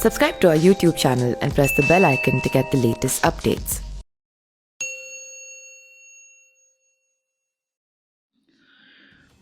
Subscribe to our YouTube channel and press the bell icon to get the latest updates.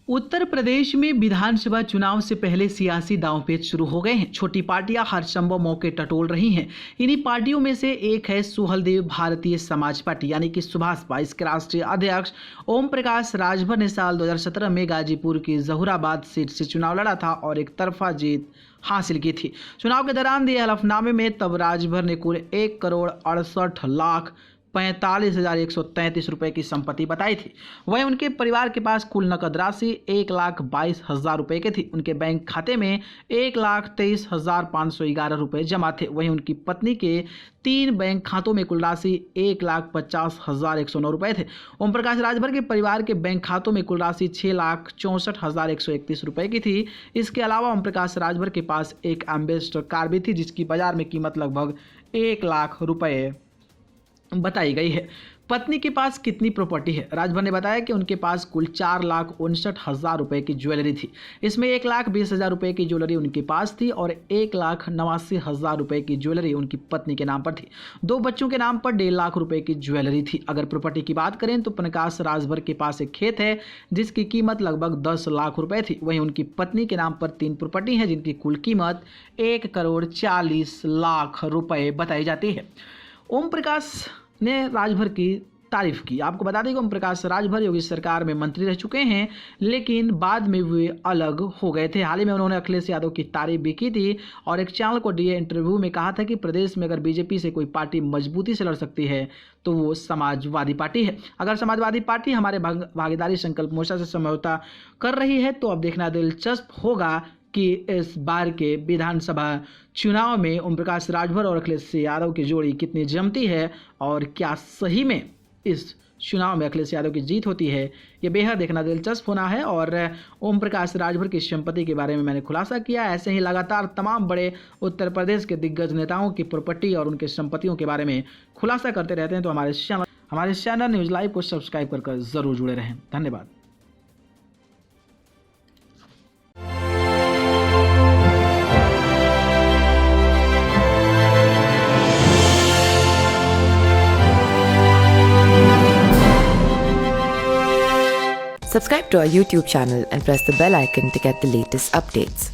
Uttar Pradesh में विधानसभा चुनाव से पहले सियासी दांवपेच शुरू हो गए हैं। छोटी पार्टियां हर संभव मौके टटोल रही हैं। इन्हीं पार्टियों में से एक है सुहलदेव भारतीय समाज पार्टी यानी कि सुभाषपा। इसके राष्ट्रीय अध्यक्ष ओम प्रकाश राजभर ने साल 2017 में गाजीपुर की जहूराबाद सीट से चुनाव लड़ा था और एक तरफा जीत हासिल की थी। चुनाव के दौरान दिए हलफनामे में तब राजभर ने कुल 1,68,45,133 रुपए की संपत्ति बताई थी। वहीं उनके परिवार के पास कुल नकद राशि 1,22,000 रुपए की थी। उनके बैंक खाते में 1,23,511 रुपए जमा थे। वहीं उनकी पत्नी के 3 बैंक खातों में कुल राशि 1,50,109 रुपए थे। ओम प्रकाश राजभर के परिवार के बैंक खातों में कुल राशि 6,64,131 रुपए की थी। इसके अलावा ओम प्रकाश राजभर के पास एक एम्बेसडर कार भी थी जिसकी बाजार में कीमत लगभग 1 लाख रुपए बताई गई है। पत्नी के पास कितनी प्रॉपर्टी है? राजभर ने बताया कि उनके पास कुल 4,59,000 रुपए की ज्वेलरी थी। इसमें 1,20,000 रुपए की ज्वेलरी उनके पास थी और 1,89,000 रुपए की ज्वेलरी उनकी पत्नी के नाम पर थी। 2 बच्चों के नाम पर 1.5 लाख रुपए की ज्वेलरी थी। अगर प्रॉपर्टी की बात करें तो प्रकाश राजभर के पास एक खेत है जिसकी कीमत लगभग 10 लाख रुपए थी। वहीं उनकी पत्नी के नाम पर 3 प्रॉपर्टी है जिनकी कुल कीमत 1,40,00,000 रुपए बताई जाती है। ओम प्रकाश ने राजभर की तारीफ की। आपको बता दें कि ओम प्रकाश राजभर योगी सरकार में मंत्री रह चुके हैं, लेकिन बाद में वे अलग हो गए थे। हाल ही में उन्होंने अखिलेश यादव की तारीफ भी की थी और एक चैनल को दिए इंटरव्यू में कहा था कि प्रदेश में अगर बीजेपी से कोई पार्टी मजबूती से लड़ सकती है तो वो समाजवादी पार्टी है। अगर समाजवादी पार्टी हमारे भागीदारी संकल्प मोर्चा से समझौता कर रही है तो अब देखना दिलचस्प होगा कि इस बार के विधानसभा चुनाव में ओम प्रकाश राजभर और अखिलेश यादव की जोड़ी कितनी जमती है और क्या सही में इस चुनाव में अखिलेश यादव की जीत होती है। ये बेहद देखना दिलचस्प होना है। और ओम प्रकाश राजभर की संपत्ति के बारे में मैंने खुलासा किया। ऐसे ही लगातार तमाम बड़े उत्तर प्रदेश के दिग्गज नेताओं की प्रॉपर्टी और उनके संपत्तियों के बारे में खुलासा करते रहते हैं। तो हमारे चैनल न्यूज़ लाइव को सब्सक्राइब कर ज़रूर जुड़े रहें। धन्यवाद। Subscribe to our YouTube channel and press the bell icon to get the latest updates.